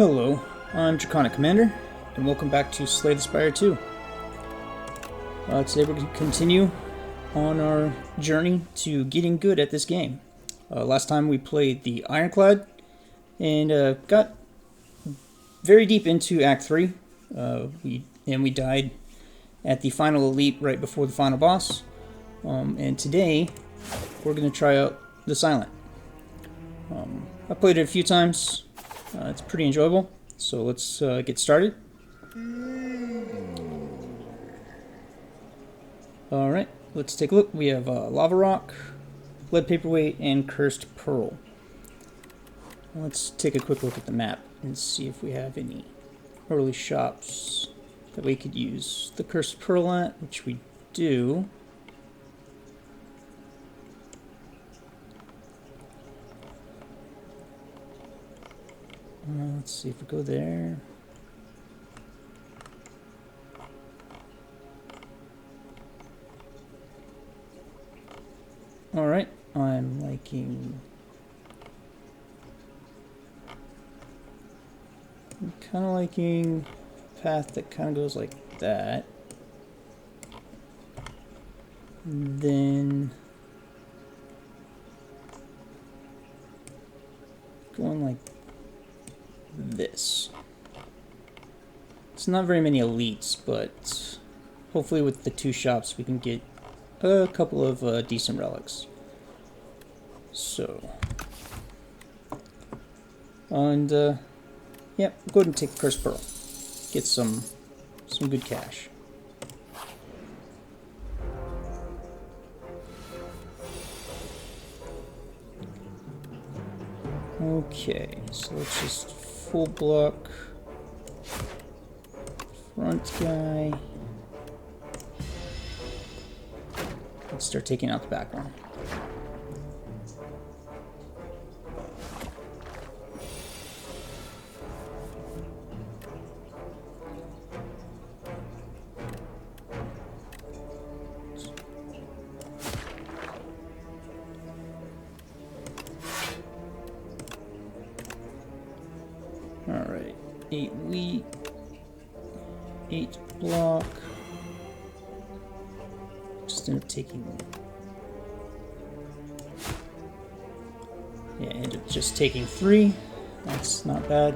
Hello, I'm Draconic Commander, and welcome back to Slay the Spire 2. Today we're going to continue on our journey to getting good at this game. Last time we played the Ironclad, and got very deep into Act 3. We died at the final elite right before the final boss. And today, we're going to try out the Silent. I played it a few times. It's pretty enjoyable, so let's get started. Alright, let's take a look. We have Lava Rock, Lead Paperweight, and Cursed Pearl. Let's take a quick look at the map and see if we have any early shops that we could use the Cursed Pearl at, which we do. Let's see if we go there. Alright, I'm kind of liking a path that kind of goes like that. And then going like this. It's not very many elites, but hopefully with the two shops we can get a couple of decent relics. So, and yeah, go ahead and take the Cursed Pearl. Get some good cash. Okay, so let's just full block front guy. Let's start taking out the back one. Alright, 8 wheat, 8 block. Just end up taking. Yeah, end up just taking 3. That's not bad.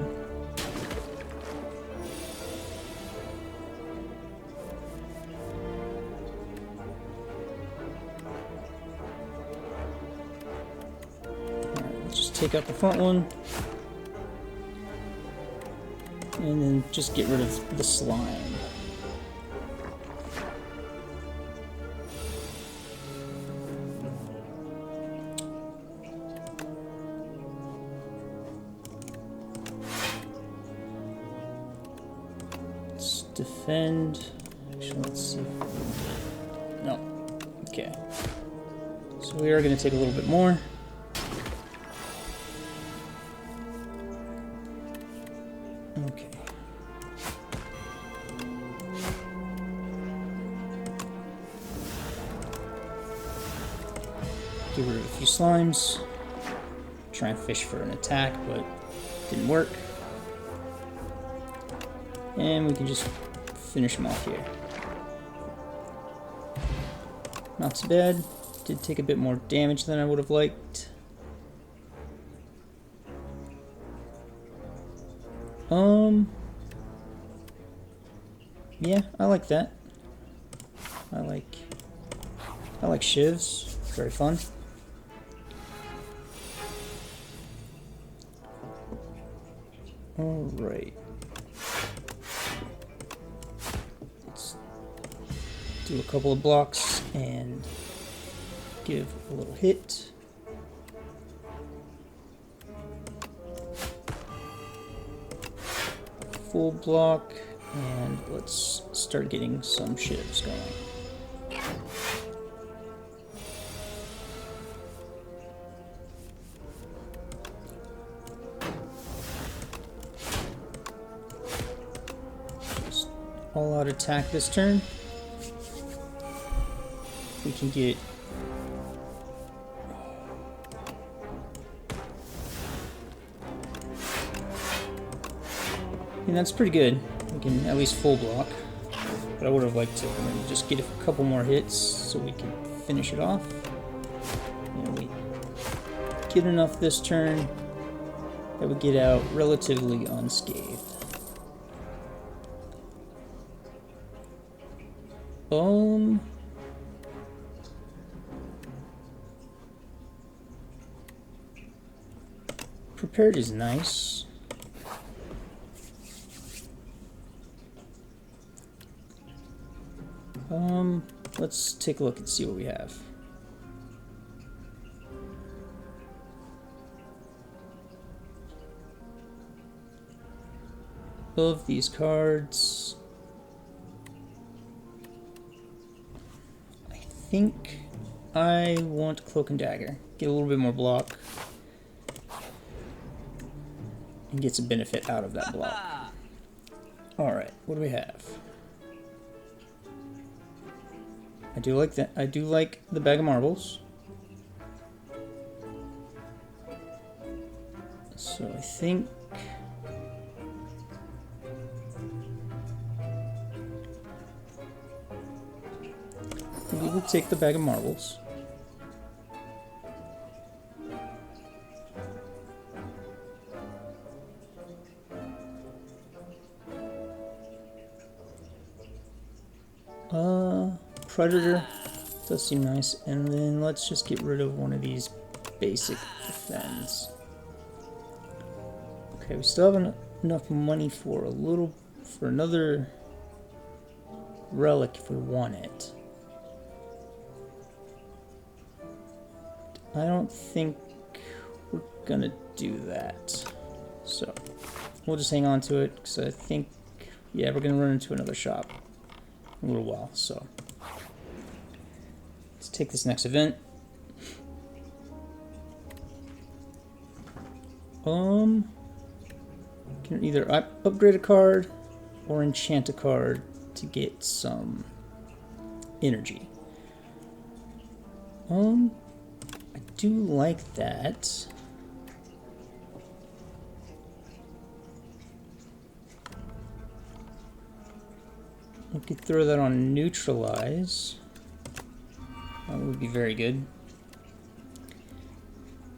Alright, let's just take out the front one. And then just get rid of the slime. Let's defend. Actually, let's see. No. Okay. So we are going to take a little bit more. Okay. Get rid of a few slimes. Try and fish for an attack, but didn't work. And we can just finish them off here. Not so bad. Did take a bit more damage than I would have liked. Yeah, I like that. I like shivs. Very fun. All right. Let's do a couple of blocks and give a little hit. Full block, and let's start getting some shivs going. Just all out attack this turn. We can get And that's pretty good. We can at least full block. But I would have liked to maybe just get a couple more hits so we can finish it off. And we get enough this turn that we get out relatively unscathed. Prepared is nice. Let's take a look and see what we have. Of these cards, I think I want Cloak and Dagger. Get a little bit more block and get some benefit out of that block. Alright, what do we have? I do like that. I do like the bag of marbles. So I think we will take the bag of marbles. Predator does seem nice, and then let's just get rid of one of these basic defense. Okay, we still have enough money for another relic if we want it. I don't think we're gonna do that, so we'll just hang on to it because I think, yeah, we're gonna run into another shop in a little while. So let's take this next event. Can either upgrade a card or enchant a card to get some energy. I do like that. I could throw that on neutralize. That would be very good.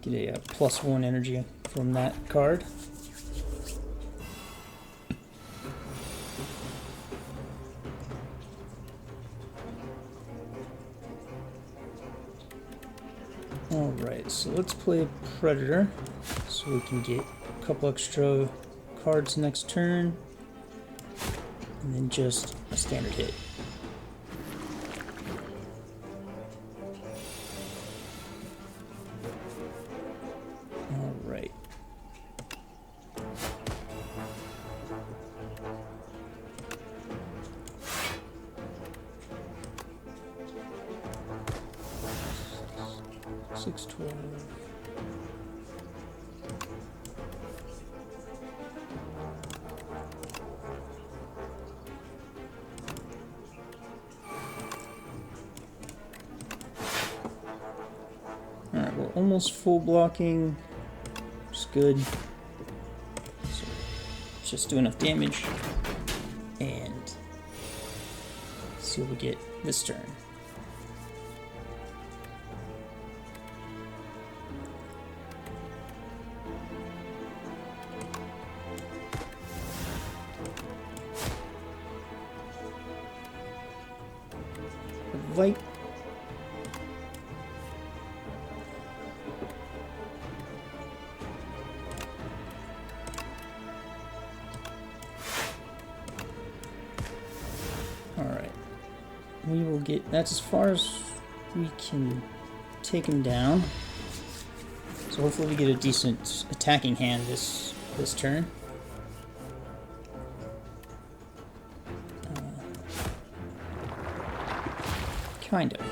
Get a +1 energy from that card. Alright, so let's play Predator so we can get a couple extra cards next turn, and then just a standard hit. Alright. $6.12. Alright, we're almost full blocking, which is good. So just do enough damage and see what we get this turn. Like, alright, we will get, that's as far as we can take him down, so hopefully we get a decent attacking hand this turn. Kind of.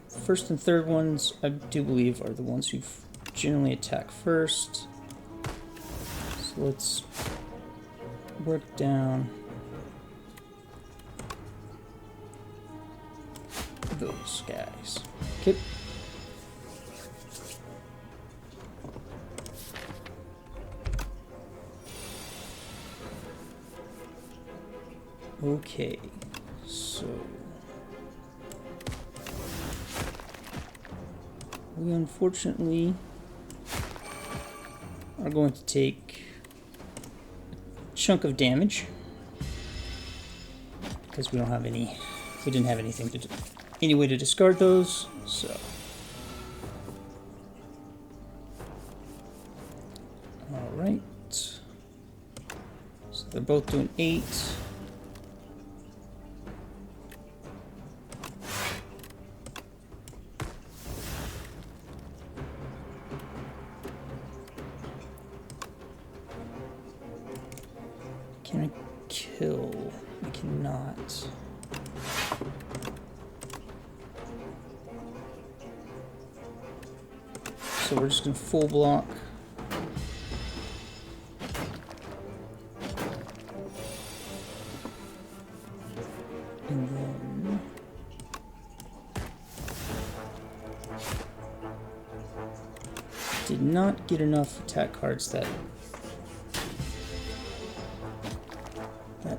First and third ones, I do believe, are the ones who generally attack first. So let's work down those guys. Okay. Okay, so we unfortunately are going to take a chunk of damage because we don't have any. We didn't have anything to any way to discard those, so. All right. So they're both doing 8. Can I kill? I cannot. So we're just gonna full block. And then did not get enough attack cards that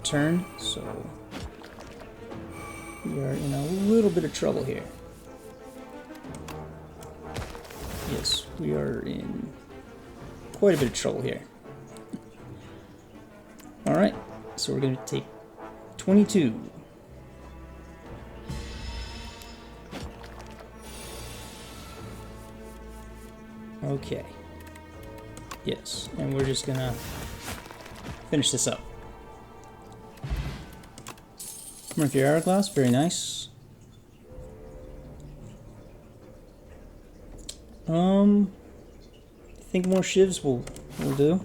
turn, so we are in a little bit of trouble here. Yes, we are in quite a bit of trouble here. Alright, so we're going to take 22. Okay. Yes, and we're just going to finish this up. Mercury Hourglass, very nice. I think more shivs will do.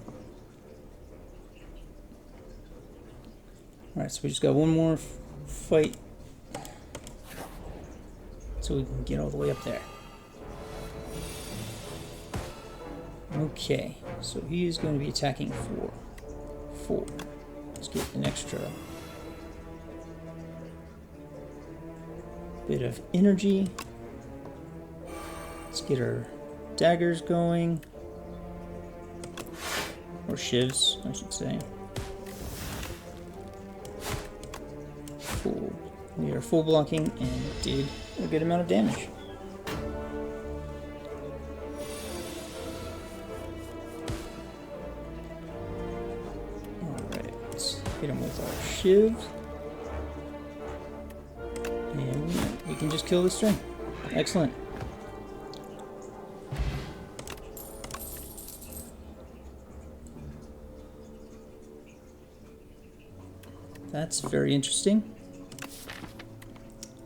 Alright, so we just got one more fight so we can get all the way up there. Okay, so he is going to be attacking for 4. Let's get an extra bit of energy. Let's get our daggers going. Or shivs, I should say. We are full blocking and did a good amount of damage. Alright, let's hit him with our shiv. And we can just kill this string. Excellent. That's very interesting.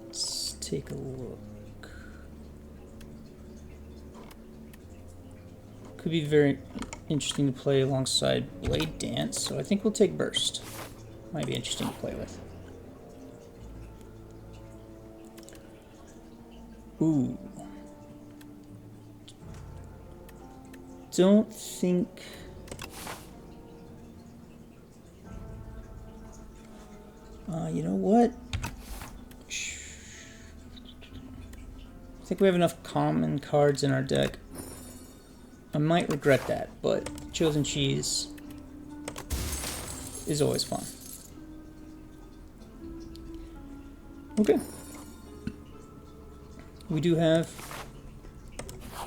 Let's take a look. Could be very interesting to play alongside Blade Dance, so I think we'll take Burst. Might be interesting to play with. Ooh. Don't think... you know what? I think we have enough common cards in our deck. I might regret that, but Chosen Cheese is always fun. Okay. We do have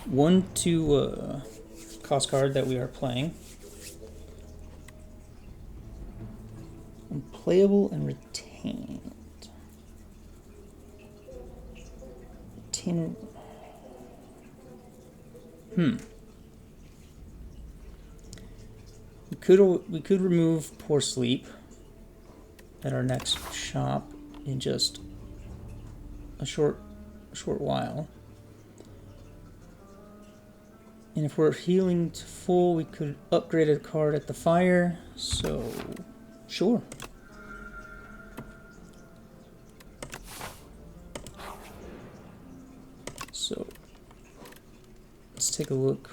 1 cost card that we are playing. Unplayable and retained. We could remove Poor Sleep at our next shop in just a short while. And if we're healing to full, we could upgrade a card at the fire. So, sure. So, let's take a look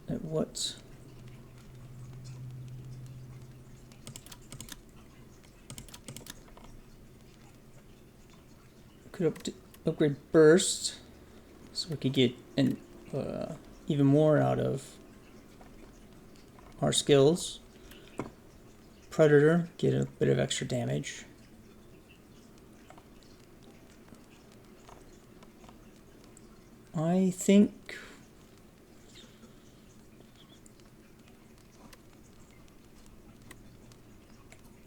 at what could upgrade Burst, so we could get even more out of our skills. Predator, get a bit of extra damage. I think...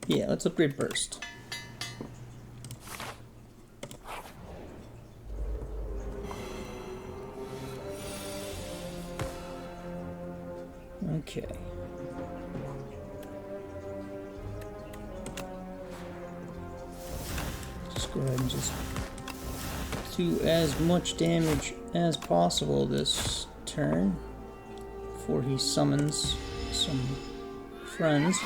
yeah, let's upgrade Burst. Okay. Just go ahead and just do as much damage as possible this turn before he summons some friends.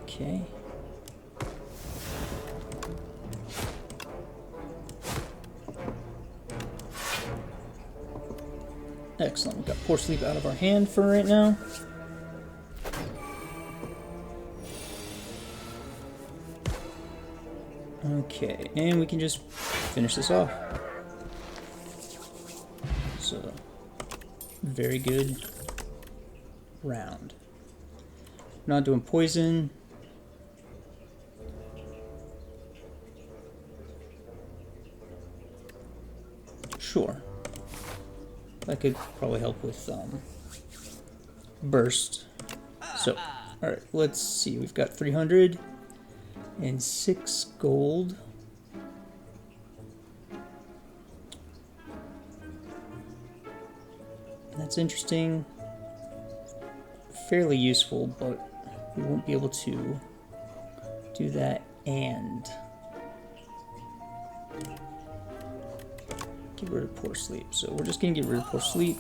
Okay. Excellent. We've got Poor Sleep out of our hand for right now. Okay, and we can just finish this off. So, very good round. Not doing poison. Sure. That could probably help with burst. So, alright, let's see. We've got 306 gold. That's interesting. Fairly useful, but we won't be able to do that and get rid of Poor Sleep. So we're just gonna get rid of Poor Sleep.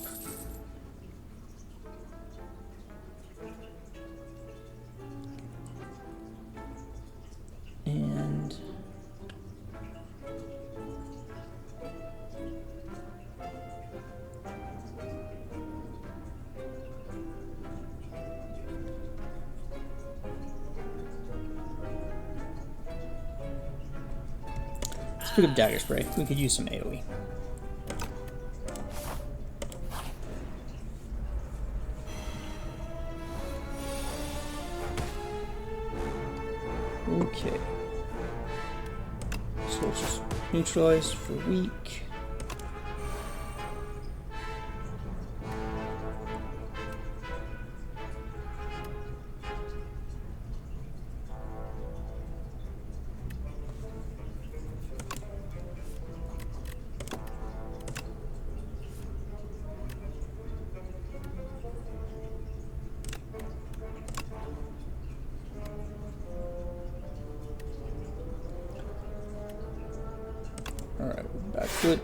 And let's pick up Dagger Spray. We could use some AoE. Okay. So let's just neutralize for weak. Alright, back foot.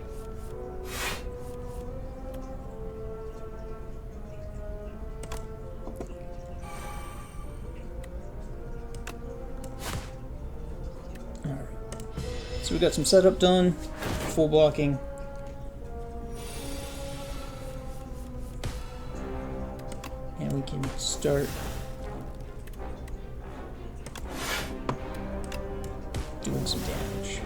Alright. So we got some setup done, full blocking. And we can start doing some damage.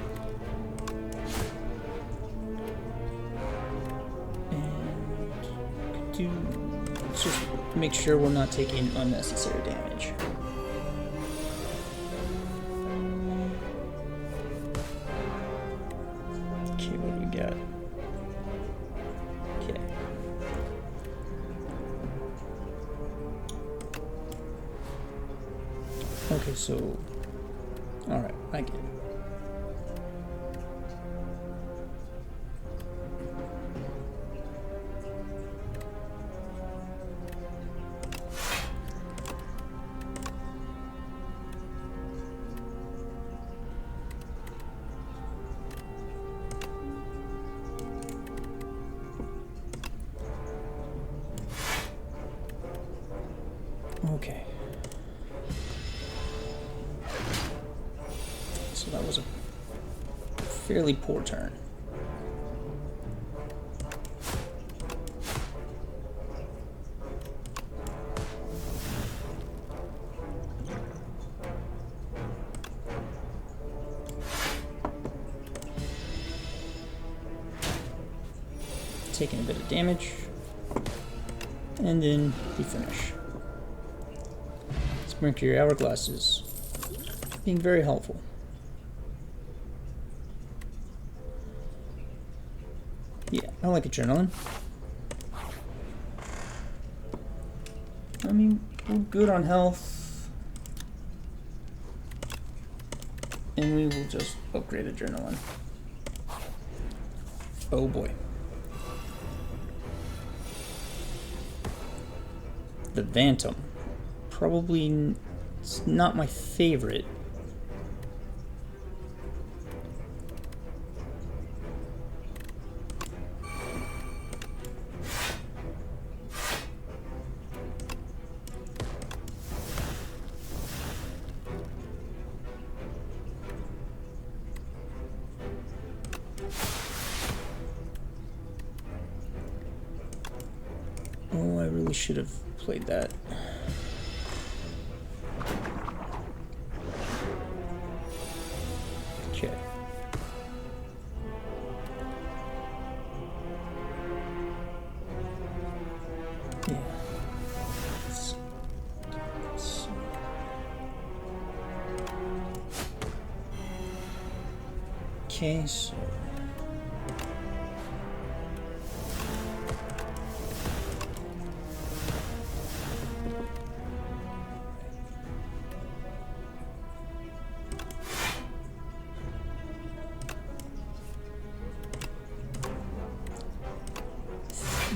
Let's just make sure we're not taking unnecessary damage. Okay, what do we got? Okay. Okay, so... alright, I get it. Okay. So that was a fairly poor turn. taking a bit of damage. And then the finish. Mercury hourglasses being very helpful. Yeah, I like adrenaline. I mean, we're good on health. And we will just upgrade adrenaline. Oh boy. The Phantom. Probably it's not my favorite. Oh, I really should have played that. Okay. Yeah. Okay, so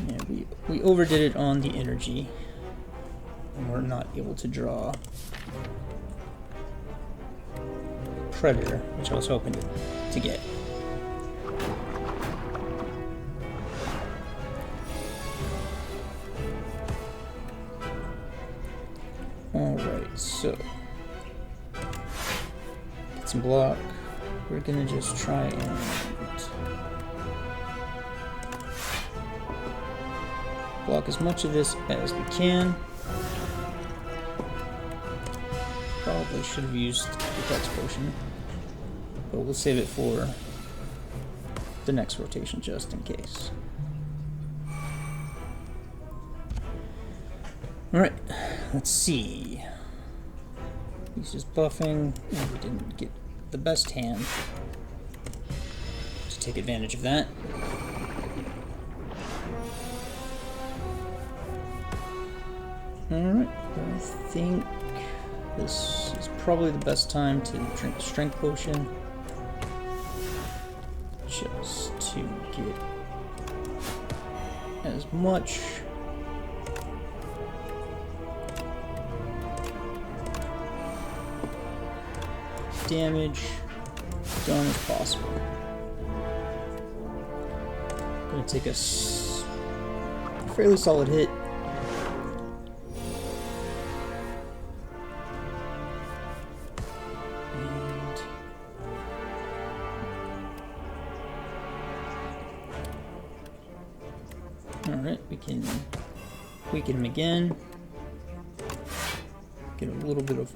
yeah, we overdid it on the energy, and we're not able to draw Predator, which I was hoping to get. Alright, so get some block. We're gonna just try and block as much of this as we can. Probably should have used the Dex Potion, but we'll save it for the next rotation just in case. Alright, let's see. He's just buffing. Oh, we didn't get the best hand to take advantage of that. Alright, I think this is probably the best time to drink the Strength Potion. Just to get as much damage done as possible. Gonna take a fairly solid hit. Alright, we can weaken him again. Get a little bit of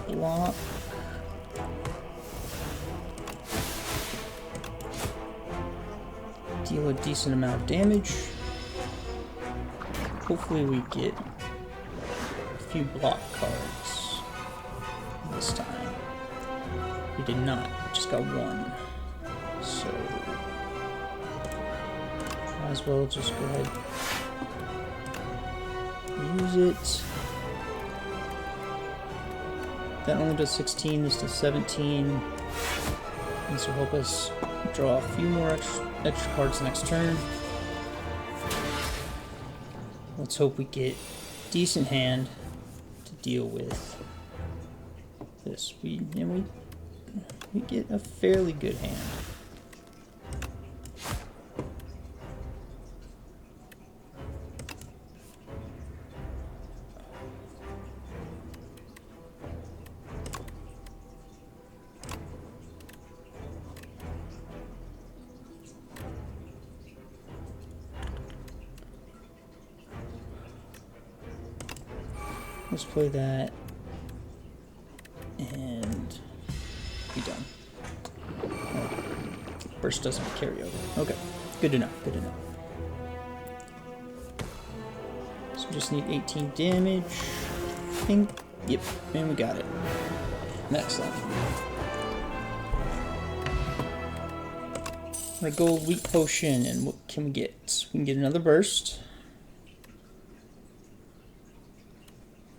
block. Deal a decent amount of damage. Hopefully we get a few block cards this time. We did not, we just got one. So might as well just go ahead and use it. That only does 16, this does 17. This will help us draw a few more extra cards next turn. Let's hope we get a decent hand to deal with this. We get a fairly good hand. Let's play that and be done. Oh, burst doesn't carry over. Okay, good to know, good to know. So just need 18 damage. I think. Yep, and we got it. Excellent. Our gold wheat potion, and what can we get? We can get another burst.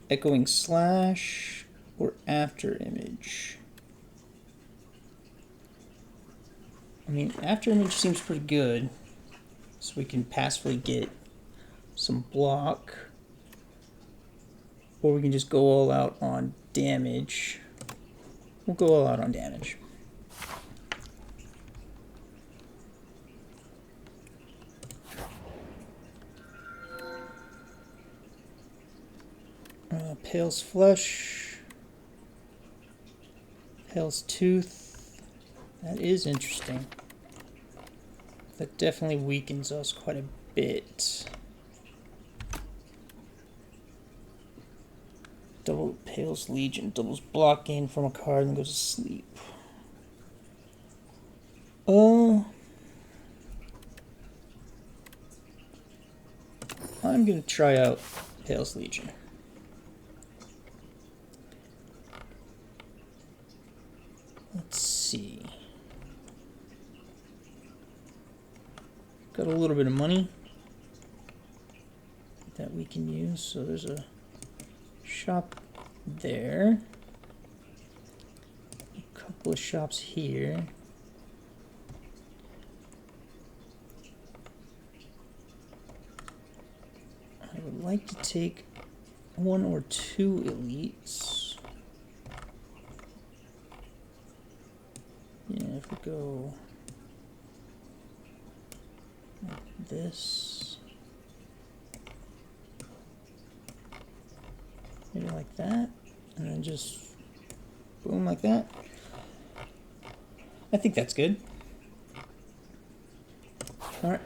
Echoing slash or after image. I mean, after image seems pretty good, so we can passively get some block, or we can just go all out on damage. We'll go all out on damage. Pale's Flesh, Pale's Tooth. That is interesting. That definitely weakens us quite a bit. Double Pale's Legion, doubles block gain from a card and then goes to sleep. I'm gonna try out Pale's Legion. Let's see. Got a little bit of money that we can use. So there's a shop there. A couple of shops here. I would like to take one or two elites. Yeah, if we go like this, maybe like that, and then just boom like that. I think that's good. All right.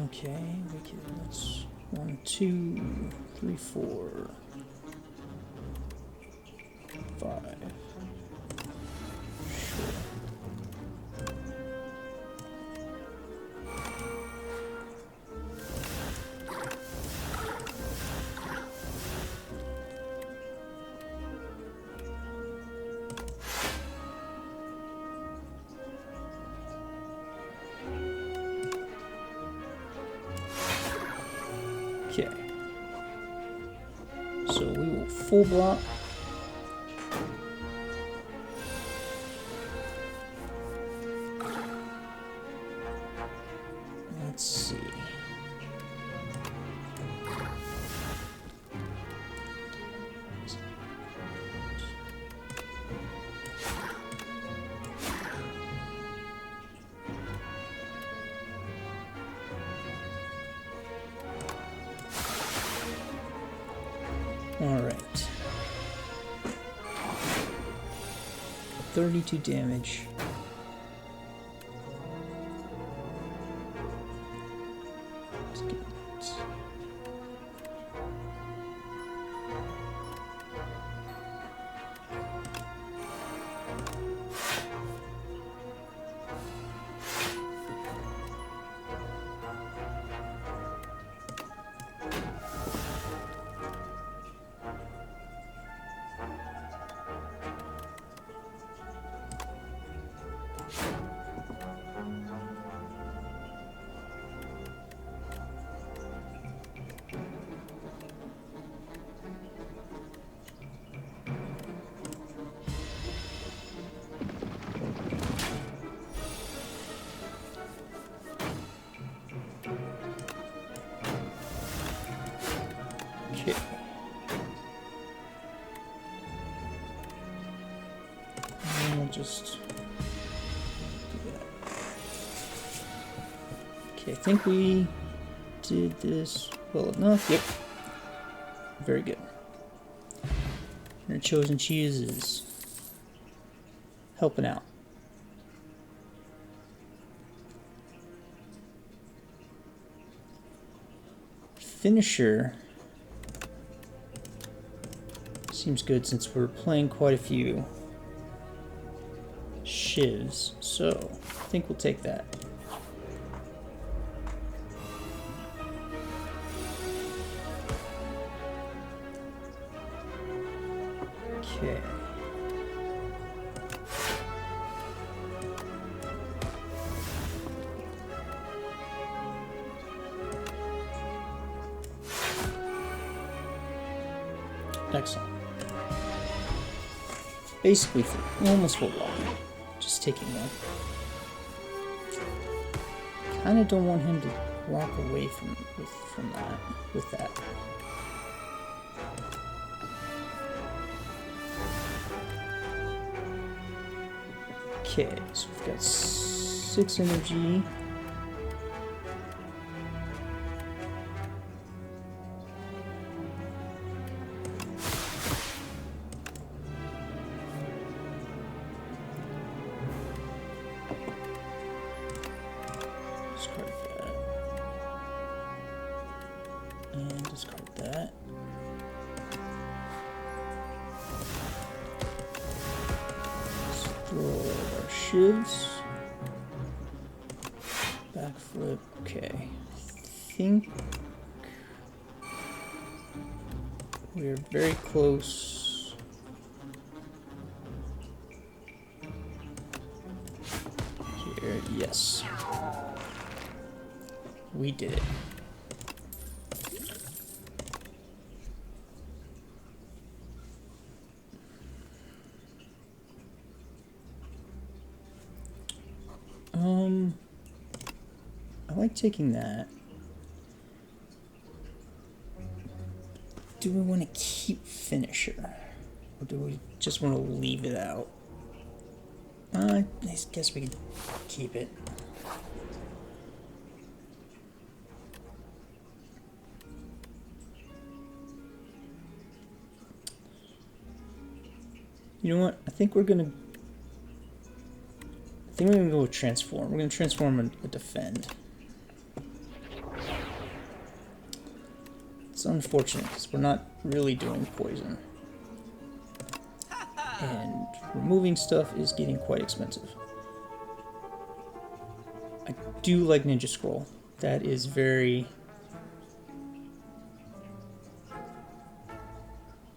Okay, that's 1, 2, 3, 4, 5. Sure. Okay, so we will full block. Let's see. All right. 32 damage. Let's get it. Okay. And we'll just do that. Okay, I think we did this well enough. Yep. Very good. Your chosen cheese is helping out. Finisher seems good since we're playing quite a few shivs, so I think we'll take that. Okay. Excellent. Basically, almost full walking. Just taking one. Kind of don't want him to walk away from that. With that. Okay, so we've got 6 energy. Discard that. And discard that. Throw our shivs. Backflip. Okay. I think we're very close. Here, yes. We did it. I like taking that. Do we want to keep Finisher? Or do we just want to leave it out? I guess we could keep it. You know what? I think we're gonna go with transform. We're gonna transform and defend. It's unfortunate because we're not really doing poison. And removing stuff is getting quite expensive. I do like Ninja Scroll. That is very,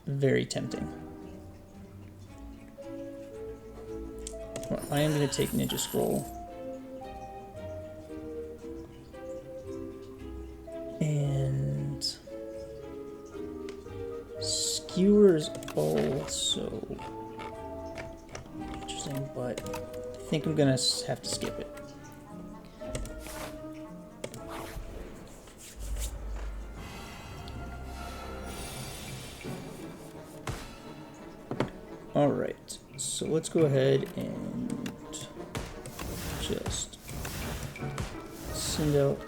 very tempting. Well, I am going to take Ninja Scroll. And Skewer is also interesting, but I think I'm going to have to skip it. Alright, so let's go ahead and just send out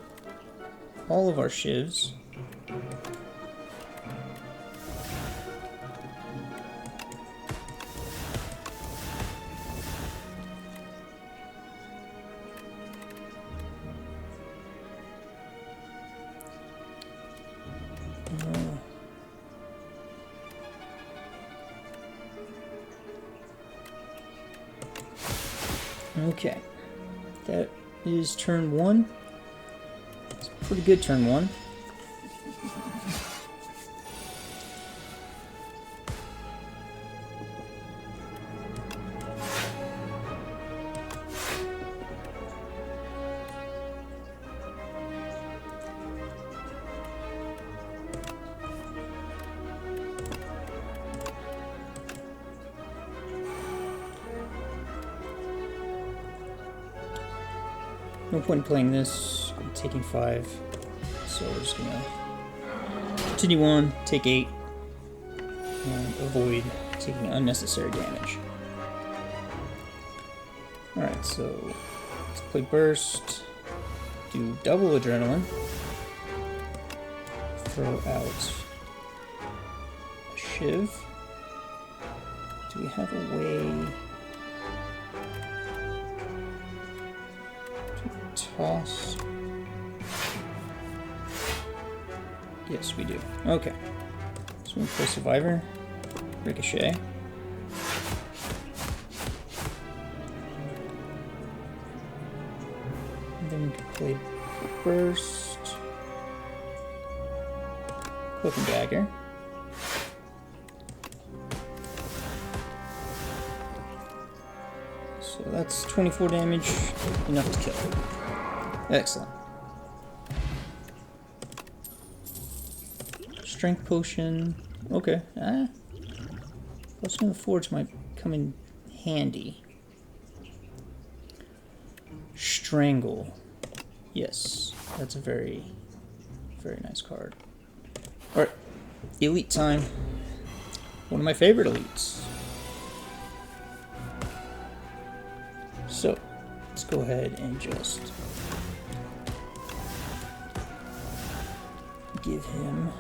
all of our shivs. Okay, that is turn 1. It's a pretty good turn 1. No point in playing this. I'm taking 5, so we're just gonna continue on, take 8, and avoid taking unnecessary damage. Alright, so let's play Burst, do double Adrenaline, throw out a Shiv. Do we have a way toss? Yes, we do. Okay. So we play Survivor, Ricochet. And then we can play Burst. Cloak and Dagger. So that's 24 damage, enough to kill. Excellent. Strength Potion. Okay. Plus 1 to Forge might come in handy. Strangle. Yes, that's a very, very nice card. Alright, Elite time. One of my favorite elites. So, let's go ahead and just give him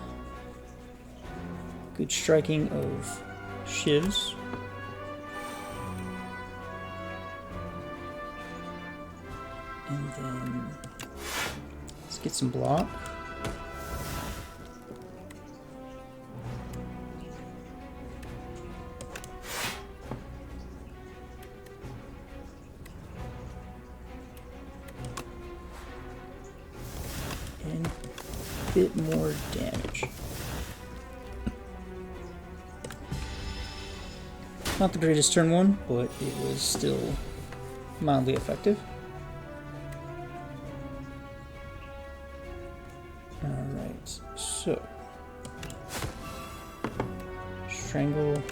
good striking of shivs. And then let's get some block. And a bit more damage. Not the greatest turn one, but it was still mildly effective. Alright, so Strangle,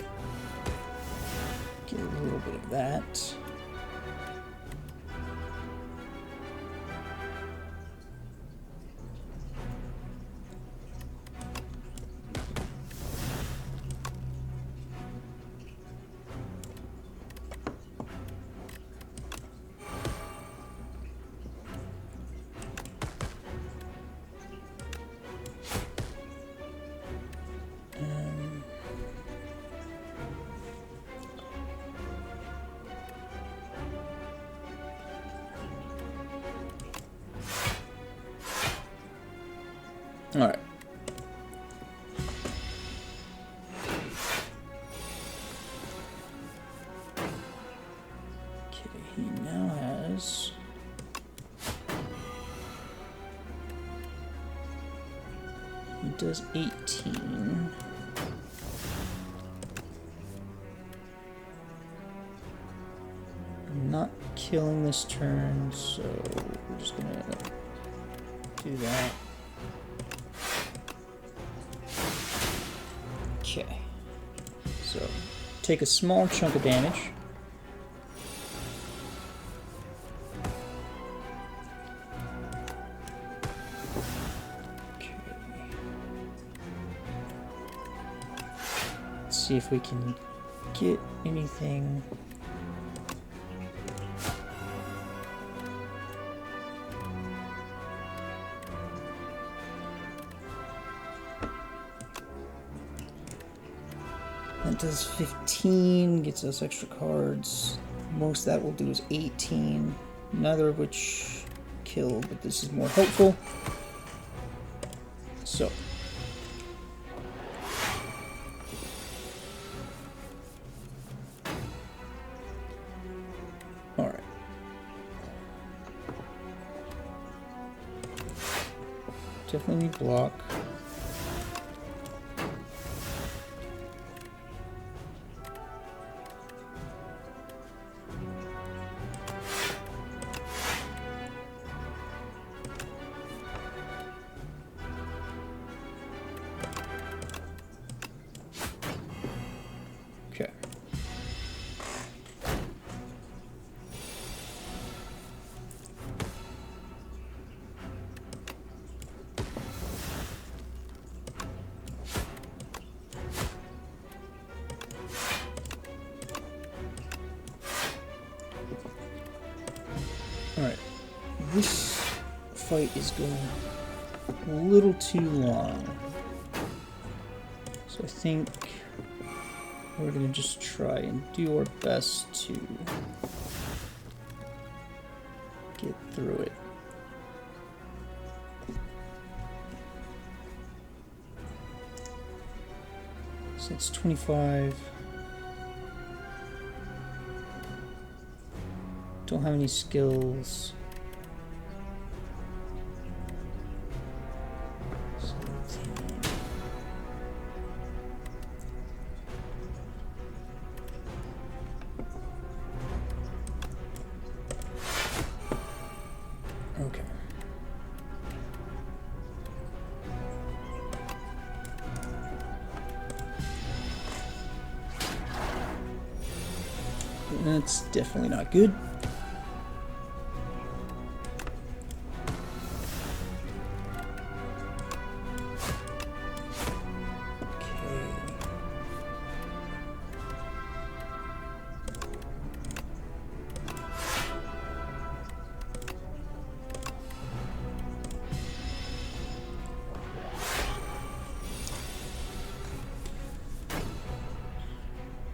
get a little bit of that. Alright. Okay, he now has he does 18. I'm not killing this turn, so we're just gonna do that. Okay, so take a small chunk of damage. Okay. Let's see if we can get anything. That does 15, gets us extra cards. Most that will do is 18, neither of which kill, but this is more hopeful. So. Alright. Definitely need block. Okay. Alright. This fight is going a little too long. So I think we're going to just try and do our best to get through it. So it's 25. Don't have any skills. That's definitely not good.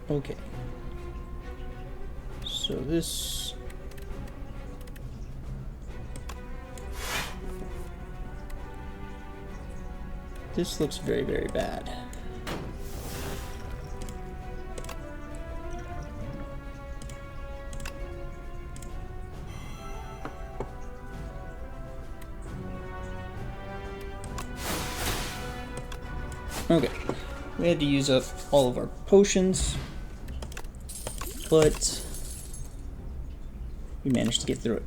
Okay. So this... This looks very, very bad. Okay. We had to use up all of our potions, but we managed to get through it.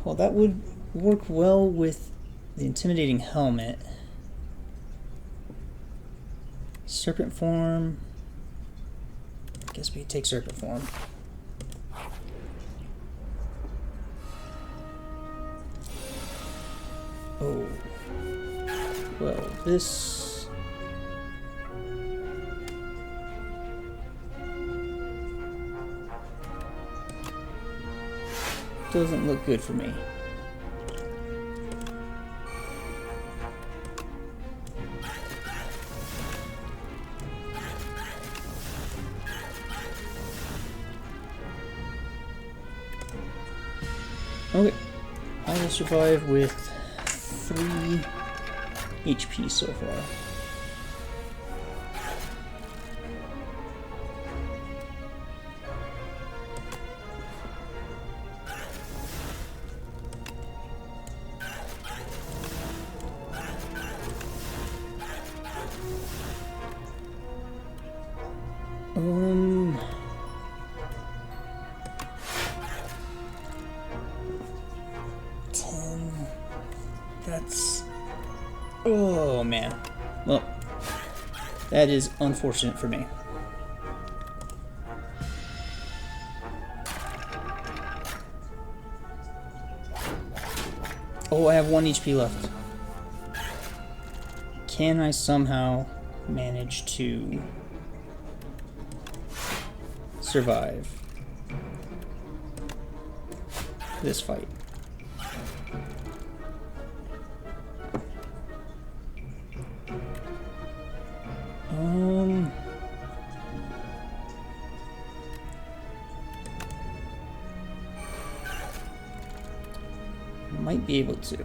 Well, that would work well with the intimidating helmet. Serpent form. I guess we could take serpent form. Oh. Well, this... doesn't look good for me. Okay, I will survive with 3 HP so far. That's... oh man. Well, that is unfortunate for me. Oh, I have 1 HP left. Can I somehow manage to survive this fight? Might be able to.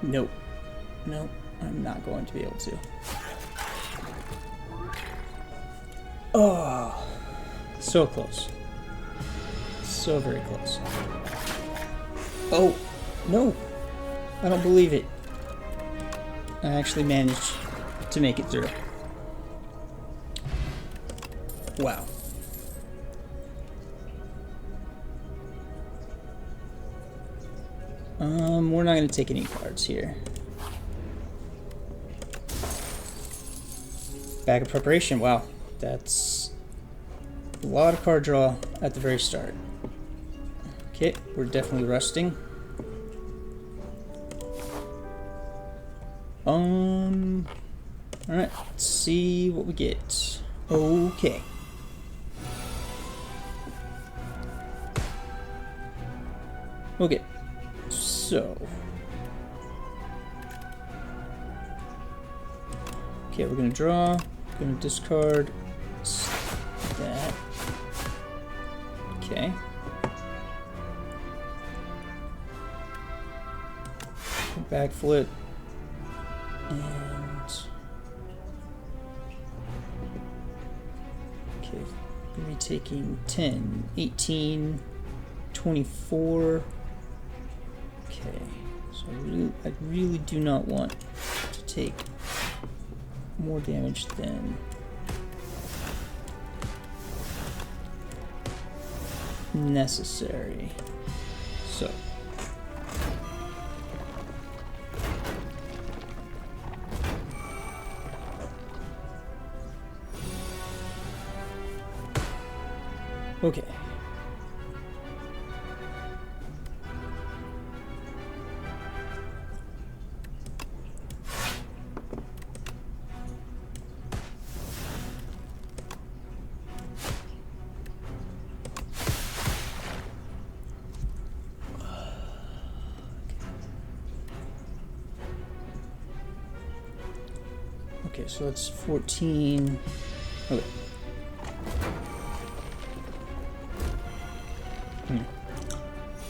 Nope. Nope. I'm not going to be able to. Oh, so close. So very close. Oh, no. I don't believe it. I actually managed to make it through. Wow. We're not going to take any cards here. Bag of preparation. Wow. That's a lot of card draw at the very start. Okay, we're definitely resting. Alright, let's see what we get. Okay. Okay, so. Okay, we're gonna draw, gonna discard that. Okay. Backflip. And okay, we're gonna be taking 10, 18, 24. Okay, So I really do not want to take more damage than necessary. So okay. Okay, so that's 14. Okay.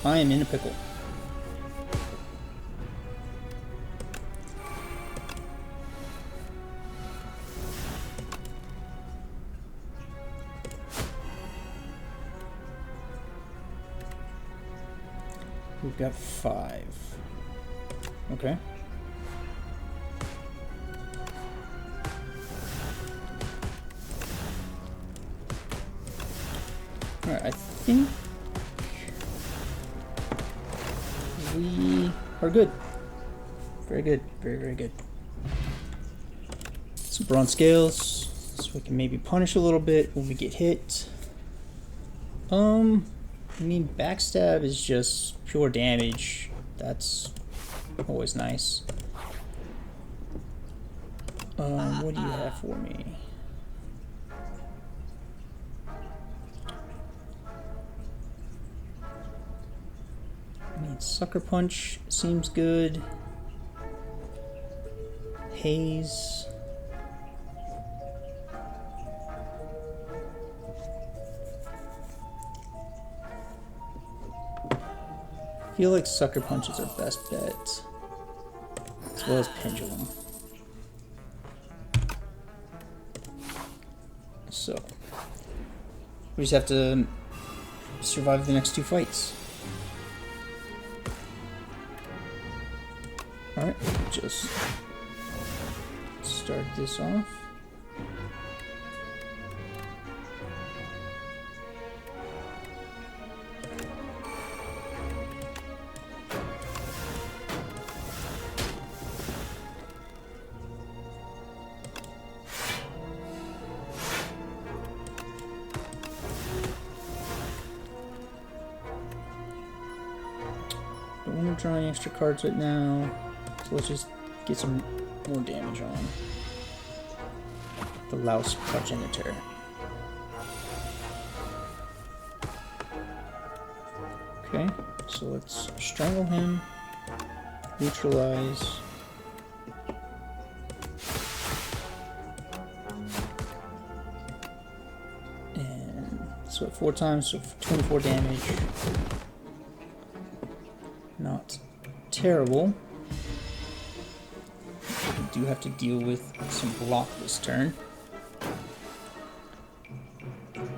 I am in a pickle. We've got 5. Okay. Alright, I think we are good. Very good. Very, very good. Some bronze scales, so we can maybe punish a little bit when we get hit. I mean, backstab is just pure damage. That's always nice. What do you have for me? I mean, Sucker Punch seems good. Haze. I feel like Sucker Punch is our best bet, as well as Pendulum. So, we just have to survive the next 2 fights. Alright, just start this off. Don't want to draw any extra cards right now, so let's just get some more damage on the Louse Progenitor. Okay, so let's strangle him, neutralize, and so 4 times, so 24 damage. Not terrible. We do have to deal with some block this turn.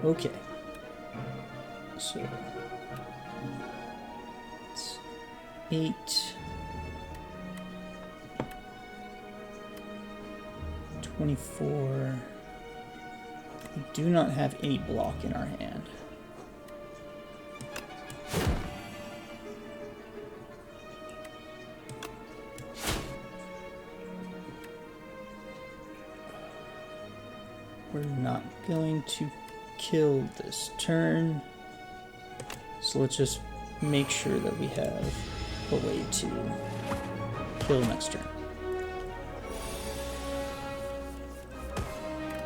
Okay. So it's 8. 24. We do not have any block in our hand. We're not going to kill this turn, so let's just make sure that we have a way to kill next turn.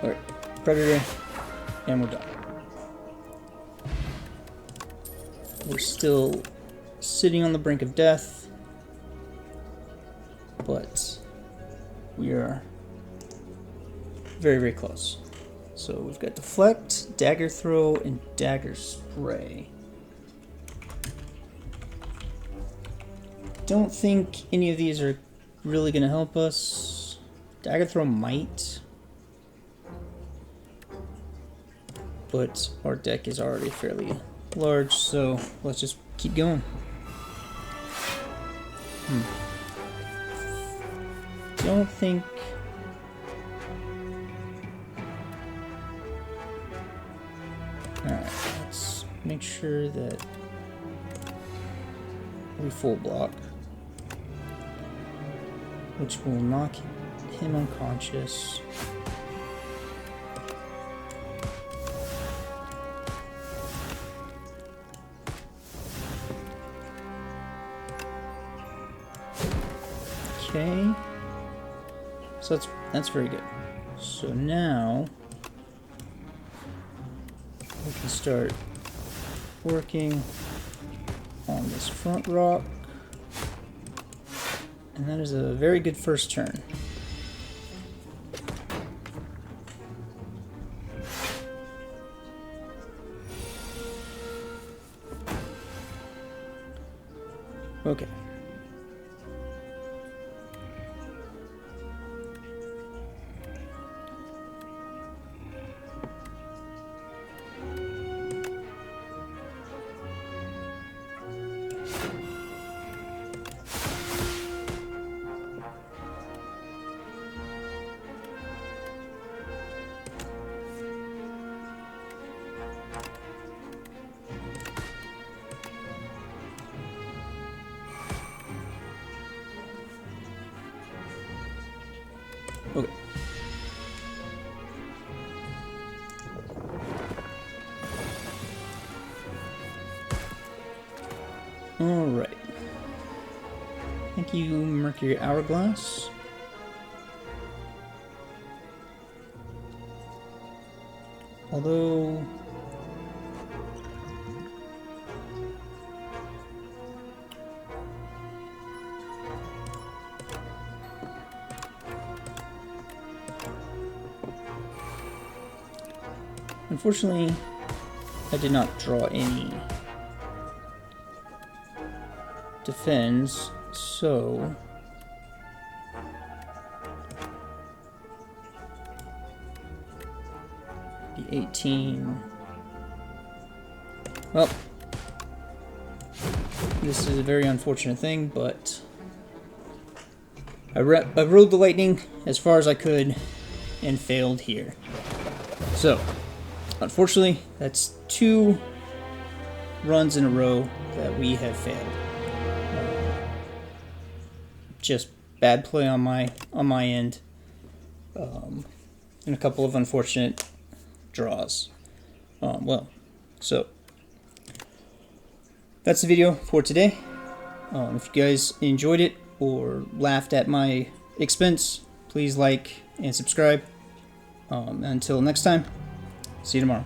Alright, Predator, and we're done. We're still sitting on the brink of death, but we are very, very close. So we've got Deflect, Dagger Throw, and Dagger Spray. Don't think any of these are really going to help us. Dagger Throw might, but our deck is already fairly large, so let's just keep going. Don't think... Alright, let's make sure that we full block, which will knock him unconscious. Okay, so that's very good. So now we can start working on this front rock, and that is a very good first turn. Okay. Okay. All right. Thank you, Mercury Hourglass. Although... unfortunately, I did not draw any defense, so the 18. Well, this is a very unfortunate thing, but I rode the lightning as far as I could and failed here. So, unfortunately, that's 2 runs in a row that we have failed. Just bad play on my end, and a couple of unfortunate draws. Well, so that's the video for today. If you guys enjoyed it or laughed at my expense, please like and subscribe. Until next time, see you tomorrow.